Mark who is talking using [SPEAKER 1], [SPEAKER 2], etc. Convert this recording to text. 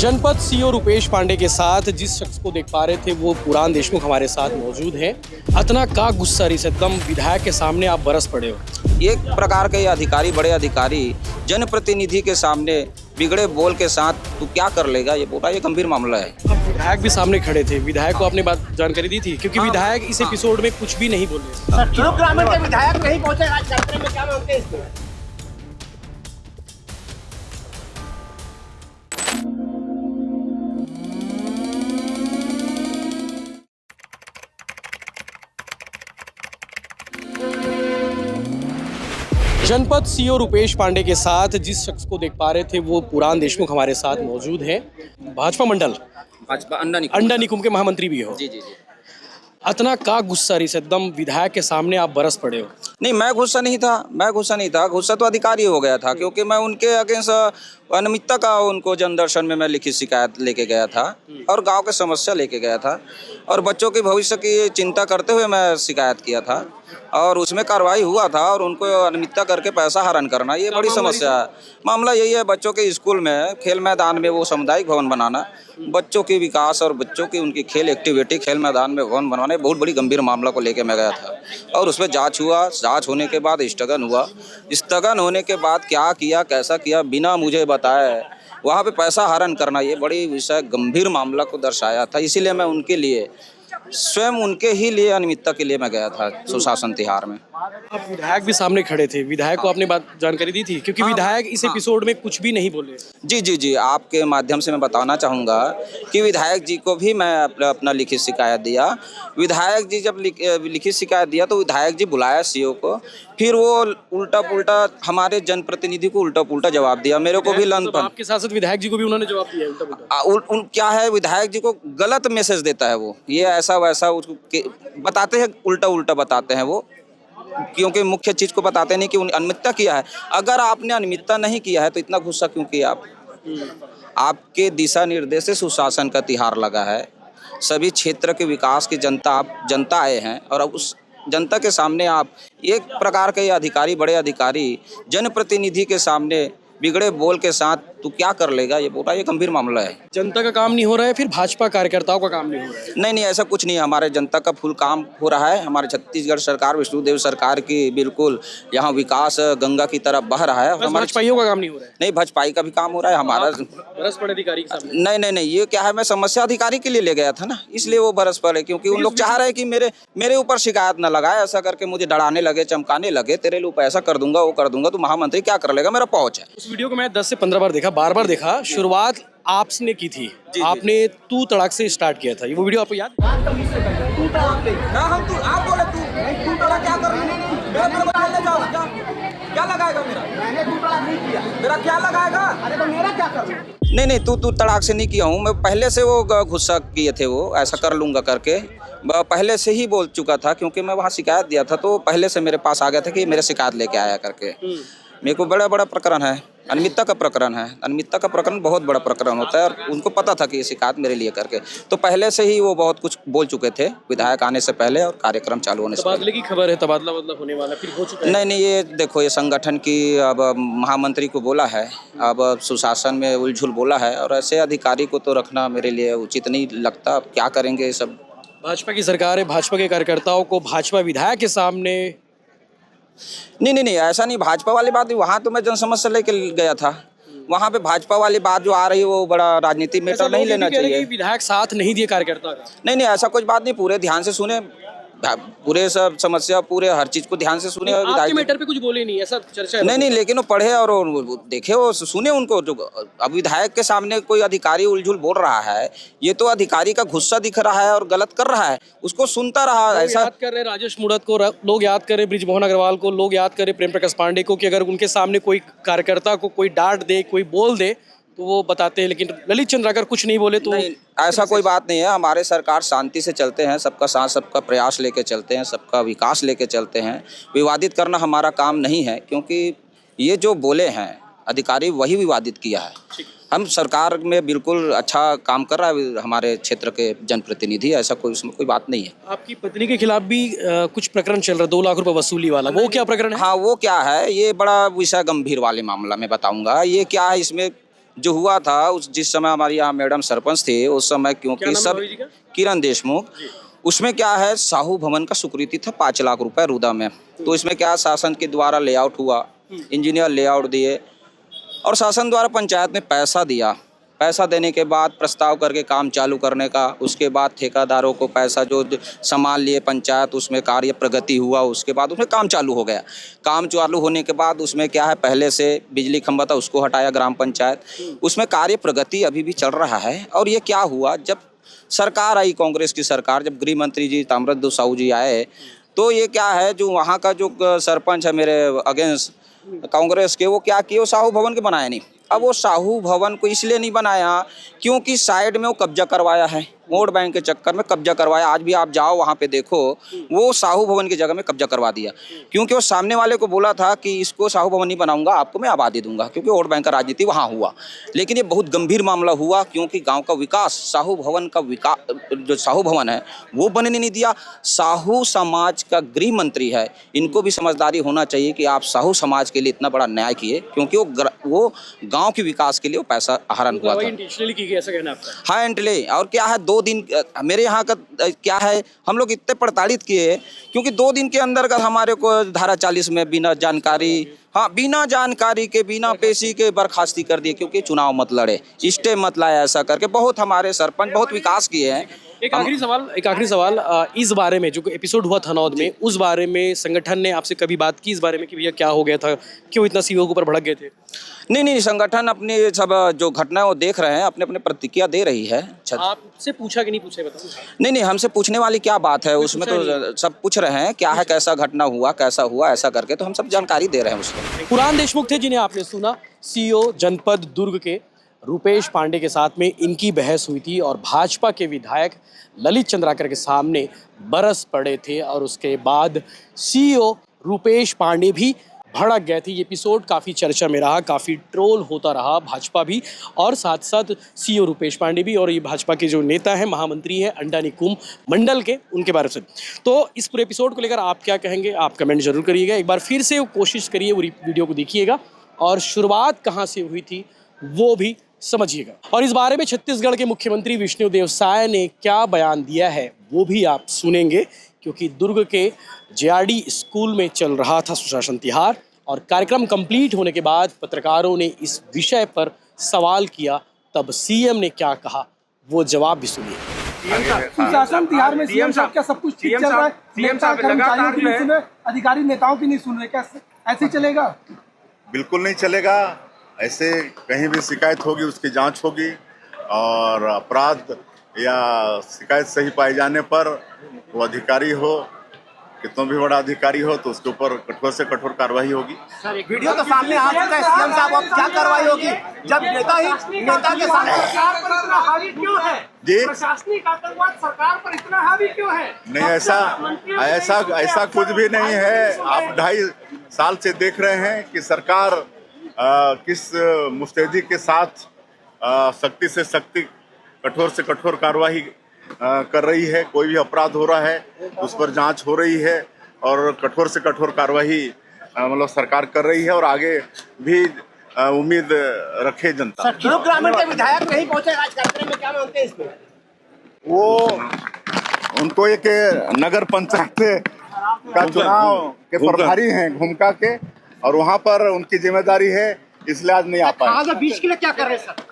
[SPEAKER 1] जनपद सीओ रुपेश पांडे के साथ जिस शख्स को देख पा रहे थे वो पुराण देशमुख हमारे साथ मौजूद हैं। अतना का गुस्सा रिस एकदम विधायक के सामने आप बरस पड़े हो।
[SPEAKER 2] एक प्रकार के अधिकारी, बड़े अधिकारी जनप्रतिनिधि के सामने बिगड़े बोल के साथ तू क्या कर लेगा, ये बोला, ये गंभीर मामला है।
[SPEAKER 1] अब विधायक भी सामने खड़े थे, विधायक को आपने बात जानकारी दी थी क्योंकि विधायक इस एपिसोड में कुछ भी नहीं बोले।
[SPEAKER 3] ग्रामीण के विधायक नहीं पहुंचे आज कार्यक्रम में, क्या मानते हैं इसको?
[SPEAKER 1] जनपद सीओ रुपेश पांडे के साथ जिस शख्स को देख पा रहे थे वो पुराण देशमुख हमारे साथ मौजूद हैं। भाजपा मंडल
[SPEAKER 2] भाजपा
[SPEAKER 1] अंडा निकुम के महामंत्री भी हो।
[SPEAKER 2] जी जी जी।
[SPEAKER 1] अतना का गुस्सा रिस एकदम विधायक के सामने आप बरस पड़े हो।
[SPEAKER 2] नहीं, मैं गुस्सा नहीं था, गुस्सा तो अधिकारी हो गया था क्योंकि मैं उनके अगेंस्ट अनियमितता का उनको जनदर्शन में मैं लिखित शिकायत लेके गया था और गांव की समस्या लेके गया था और बच्चों के भविष्य की चिंता करते हुए मैं शिकायत किया था और उसमें कार्रवाई हुआ था और उनको अनियमितता करके पैसा हरण करना, ये बड़ी समस्या है। मामला यही है, बच्चों के स्कूल में खेल मैदान में वो सामुदायिक भवन बनाना, बच्चों के विकास और बच्चों की उनकी खेल एक्टिविटी खेल मैदान में भवन बनवाने, बहुत बड़ी गंभीर मामला को लेके मैं गया था और उसमें जांच हुआ। जांच होने के बाद स्थगन हुआ। स्थगन होने के बाद क्या किया, कैसा किया, बिना मुझे बताए वहाँ पे पैसा हरण करना, ये बड़ी विषय गंभीर मामला को दर्शाया था। इसीलिए मैं उनके लिए स्वयं उनके ही लिए अनियमितता के लिए मैं गया था सुशासन तिहार में।
[SPEAKER 1] अब विधायक भी सामने खड़े थे, विधायक को आपने बात जानकारी दी थी क्योंकि विधायक इस एपिसोड में कुछ भी नहीं बोले।
[SPEAKER 2] जी जी जी, आपके माध्यम से मैं बताना चाहूँगा कि विधायक जी को भी मैं अपना लिखित शिकायत दिया। विधायक जी जब लिखित शिकायत दिया तो विधायक जी बुलाया सीओ को, फिर वो उल्टा पुल्टा हमारे जनप्रतिनिधि को उल्टा पुल्टा जवाब दिया, मेरे को भी लन
[SPEAKER 1] आपके साथ साथ विधायक जी को भी उन्होंने जवाब दिया उल्टा पुल्टा।
[SPEAKER 2] क्या है, विधायक जी को गलत मैसेज देता है वो, ये ऐसा वैसा बताते हैं, उल्टा उल्टा बताते हैं वो, क्योंकि मुख्य चीज को बताते नहीं कि अनियमितता किया है। अगर आपने अनियमितता नहीं किया है तो इतना गुस्सा क्यों किया आप? आपके दिशा निर्देश से सुशासन का तिहार लगा है, सभी क्षेत्र के विकास की जनता आए हैं और अब उस जनता के सामने आप एक प्रकार के अधिकारी, बड़े अधिकारी जनप्रतिनिधि के सामने बिगड़े बोल के साथ तू क्या कर लेगा, ये बोला, ये गंभीर मामला है।
[SPEAKER 1] जनता का काम नहीं हो रहा है, फिर भाजपा कार्यकर्ताओं का काम नहीं हो रहा है।
[SPEAKER 2] नहीं, ऐसा कुछ नहीं है, हमारे जनता का फुल काम हो रहा है। हमारे छत्तीसगढ़ सरकार, विष्णुदेव सरकार की बिल्कुल यहाँ विकास गंगा की तरफ बह रहा है। हमारे
[SPEAKER 1] भाजपाइयों का काम नहीं हो रहा है।
[SPEAKER 2] नहीं, भाजपाई का भी काम हो रहा है हमारा।
[SPEAKER 1] बरस पड़े अधिकारी के सामने।
[SPEAKER 2] नहीं, ये क्या है, मैं समस्या अधिकारी के लिए ले गया था ना, इसलिए वो बरस पड़े, क्योंकि उन लोग चाह रहे हैं कि मेरे ऊपर शिकायत न लगाए, ऐसा करके मुझे डराने लगे, चमकाने लगे, तेरे लिए पैसा कर दूंगा, वो कर दूंगा, तो महामंत्री क्या कर लेगा, मेरा पहुंच है।
[SPEAKER 1] उस वीडियो को मैं 10 से 15 बार देखा, बार देखा। शुरुआत आपने की थी, आपने तू तड़ाक से स्टार्ट किया था, ये वो वीडियो आपको याद?
[SPEAKER 2] आप बोले तू तड़ाक क्या कर रही है? क्या लगाएगा मेरा क्या लगाएगा?
[SPEAKER 3] अरे तो मेरा क्या कर?
[SPEAKER 2] नहीं, तू तड़ाक से नहीं किया हूँ मैं, पहले से वो गुस्सा किए थे, वो ऐसा कर लूंगा करके पहले से ही बोल चुका था, क्योंकि मैं वहाँ शिकायत दिया था तो पहले से मेरे पास आ गया था कि मेरे शिकायत लेके आया करके। मेरे को बड़ा प्रकरण है, अनियमितता का प्रकरण है। अनियमितता का प्रकरण बहुत बड़ा प्रकरण होता है और उनको पता था कि ये शिकायत मेरे लिए करके, तो पहले से ही वो बहुत कुछ बोल चुके थे विधायक आने से पहले और कार्यक्रम चालू होने से पहले।
[SPEAKER 1] तबादले की खबर है, तबादला होने वाला, फिर हो चुका है।
[SPEAKER 2] नहीं, ये देखो, ये संगठन की अब महामंत्री को बोला है, अब सुशासन में उलझुल बोला है और ऐसे अधिकारी को तो रखना मेरे लिए उचित नहीं लगता। अब क्या करेंगे ये सब?
[SPEAKER 1] भाजपा की सरकार है, भाजपा के कार्यकर्ताओं को भाजपा विधायक के सामने
[SPEAKER 2] नहीं, ऐसा नहीं, भाजपा वाली बात नहीं, वहाँ तो मैं जन समस्या लेके गया था, वहाँ पे भाजपा वाली बात जो आ रही है वो बड़ा राजनीति मैटर नहीं लेना चाहिए।
[SPEAKER 1] विधायक साथ नहीं दिए कार्यकर्ता का।
[SPEAKER 2] नहीं, ऐसा कुछ बात नहीं, पूरे ध्यान से सुने, पूरे सब समस्या, पूरे हर चीज को ध्यान से सुने।
[SPEAKER 1] आपके मैटर पे कुछ बोले नहीं, ऐसा चर्चा है?
[SPEAKER 2] नहीं, लेकिन वो पढ़े और देखे, वो सुने उनको। जो अब विधायक के सामने कोई अधिकारी उलझुल बोल रहा है, ये तो अधिकारी का गुस्सा दिख रहा है और गलत कर रहा है, उसको सुनता रहा। ऐसा
[SPEAKER 1] याद कर रहे राजेश मूणत को, लोग याद कर रहे ब्रिजमोहन अग्रवाल को, लोग याद कर रहे प्रेम प्रकाश पांडे को, कि अगर उनके सामने कोई कार्यकर्ता को कोई डांट दे, कोई बोल दे तो वो बताते हैं, लेकिन ललित चंद्र अगर कुछ नहीं बोले तो
[SPEAKER 2] नहीं, ऐसा कोई बात नहीं है। हमारे सरकार शांति से चलते हैं, सबका साथ, सबका प्रयास लेके चलते हैं, सबका विकास लेके चलते हैं। विवादित करना हमारा काम नहीं है, क्योंकि ये जो बोले हैं अधिकारी वही विवादित किया है। हम सरकार में बिल्कुल अच्छा काम कर रहा है हमारे क्षेत्र के जनप्रतिनिधि, ऐसा कोई उसमें कोई बात नहीं है।
[SPEAKER 1] आपकी पत्नी के खिलाफ भी कुछ प्रकरण चल रहा है, 2 लाख रुपए वसूली वाला, वो क्या प्रकरण है?
[SPEAKER 2] हाँ, वो क्या है, ये बड़ा विषय गंभीर वाले मामला में बताऊंगा। ये क्या है, इसमें जो हुआ था उस जिस समय हमारी यहाँ मैडम सरपंच थे उस समय,
[SPEAKER 1] क्या
[SPEAKER 2] क्योंकि
[SPEAKER 1] नाम है
[SPEAKER 2] सब
[SPEAKER 1] भाभी जी का?
[SPEAKER 2] किरण देशमुख, उसमें क्या है साहू भवन का स्वीकृति था 5 लाख रुपए रूदा में। तो इसमें क्या शासन के द्वारा लेआउट हुआ, इंजीनियर लेआउट दिए और शासन द्वारा पंचायत में पैसा दिया। पैसा देने के बाद प्रस्ताव करके काम चालू करने का, उसके बाद ठेकेदारों को पैसा जो सामान लिए पंचायत, उसमें कार्य प्रगति हुआ, उसके बाद उसमें काम चालू हो गया। काम चालू होने के बाद उसमें क्या है पहले से बिजली खंभा था उसको हटाया ग्राम पंचायत, उसमें कार्य प्रगति अभी भी चल रहा है। और ये क्या हुआ जब सरकार आई कांग्रेस की सरकार, जब गृह मंत्री जी ताम्रध्वज साहू जी आए तो ये क्या है जो वहाँ का जो सरपंच है मेरे अगेंस्ट कांग्रेस के, वो क्या किए वो साहू भवन के बनाया नहीं। अब वो साहू भवन को इसलिए नहीं बनाया क्योंकि साइड में वो कब्जा करवाया है, वोट बैंक के चक्कर में कब्जा करवाया। आज भी आप जाओ वहाँ पे देखो वो साहू भवन की जगह में कब्जा करवा दिया, क्योंकि वो सामने वाले को बोला था कि इसको साहू भवन नहीं बनाऊंगा, आपको मैं आबादी दूंगा, क्योंकि वोट बैंक का राजनीति वहाँ हुआ। लेकिन ये बहुत गंभीर मामला हुआ क्योंकि गाँव का विकास, साहू भवन का विकास, जो साहू भवन है वो बनने नहीं दिया। साहू समाज का गृह मंत्री है, इनको भी समझदारी होना चाहिए कि आप साहू समाज के लिए इतना बड़ा न्याय किए, क्योंकि वो गाँव के विकास के लिए वो पैसा आहरण हुआ था।
[SPEAKER 1] इंटेंशनली की गई ऐसा कहना है आपका?
[SPEAKER 2] हाँ एंटले। और क्या है 2 दिन मेरे यहाँ का क्या है, हम लोग इतने प्रताड़ित किए क्योंकि 2 दिन के अंदर का हमारे को धारा 40 में बिना जानकारी, हाँ बिना जानकारी के बिना पेशी के बर्खास्ती कर दिए, क्योंकि चुनाव मत लड़े, स्टे मत लाए, ऐसा करके बहुत हमारे सरपंच बहुत विकास किए हैं।
[SPEAKER 1] एक आखिरी सवाल इस बारे में जो एपिसोड हुआ थनौद में, उस बारे में संगठन ने आपसे कभी बात की इस बारे में कि भैया क्या हो गया था, क्यों इतना सीओ के ऊपर भड़क गए थे?
[SPEAKER 2] नहीं, संगठन अपनी सब जो घटना वो देख रहे हैं, अपने अपने प्रतिक्रिया दे रही है।
[SPEAKER 1] आपसे पूछा कि नहीं पूछा बताओ?
[SPEAKER 2] नहीं, हमसे पूछने वाली क्या बात है, उसमें तो सब पूछ रहे हैं क्या है, कैसा घटना हुआ, कैसा हुआ, ऐसा करके तो हम सब जानकारी दे रहे हैं उसको।
[SPEAKER 1] पुराण देशमुख थे जिन्हें आपने सुना, सीईओ जनपद दुर्ग के रुपेश पांडे के साथ में इनकी बहस हुई थी और भाजपा के विधायक ललित चंद्राकर के सामने बरस पड़े थे और उसके बाद सीईओ रुपेश पांडे भी भड़क गए थे। ये एपिसोड काफ़ी चर्चा में रहा, काफ़ी ट्रोल होता रहा, भाजपा भी और साथ साथ सीईओ रुपेश पांडे भी, और ये भाजपा के जो नेता हैं, महामंत्री हैं अंडा निकुम मंडल के, उनके बारे में। तो इस पूरे एपिसोड को लेकर आप क्या कहेंगे, आप कमेंट जरूर करिएगा। एक बार फिर से कोशिश करिए वो वीडियो को देखिएगा और शुरुआत कहाँ से हुई थी वो भी समझिएगा। और इस बारे में छत्तीसगढ़ के मुख्यमंत्री विष्णुदेव साय ने क्या बयान दिया है वो भी आप सुनेंगे, क्योंकि दुर्ग के जेआरडी स्कूल में चल रहा था सुशासन तिहार और कार्यक्रम कंप्लीट होने के बाद पत्रकारों ने इस विषय पर सवाल किया, तब सीएम ने क्या कहा वो जवाब भी सुनिए।
[SPEAKER 4] सुशासन तिहार में सीएम साहब क्या सब कुछ ठीक चल रहा है? नेता कर्मचारियों की नहीं सुन रहे, अधिकारी नेताओं की नहीं सुन रहे, क्या ऐसे ही चलेगा?
[SPEAKER 5] बिल्कुल नहीं चलेगा। ऐसे कहीं भी शिकायत होगी उसकी जांच होगी और अपराध या शिकायत सही पाए जाने पर वो अधिकारी हो, कितना भी बड़ा अधिकारी हो, तो उसके ऊपर कठोर से कठोर कार्रवाई होगी।
[SPEAKER 3] सर एक वीडियो तो सामने आ चुका है सीएम साहब, अब क्या कार्रवाई होगी जब नेता के सामने?
[SPEAKER 4] सरकार पर इतना हावी क्यों है
[SPEAKER 5] जी?
[SPEAKER 4] प्रशासनिक आतंकवाद सरकार पर इतना हावी क्यों है?
[SPEAKER 5] नहीं, ऐसा कुछ भी नहीं है। आप 2.5 साल से देख रहे हैं कि सरकार किस मुस्तैदी के साथ सख्ती से सख्ती, कठोर से कठोर कार्रवाई कर रही है। कोई भी अपराध हो रहा है उस पर जांच हो रही है और कठोर से कठोर कार्रवाई मतलब सरकार कर रही है और आगे भी उम्मीद रखे जनता।
[SPEAKER 3] दुर्ग ग्रामीण के विधायक नहीं पहुंचे आज कार्यक्रम में, क्या मानते हैं इसमें?
[SPEAKER 5] वो उनको एक नगर पंचायत का चुनाव के प्रभारी हैं घुमका के, और वहाँ पर उनकी जिम्मेदारी है, इसलिए आज नहीं आ पाए।
[SPEAKER 3] आज बीच के लिए क्या कर रहे हैं सर?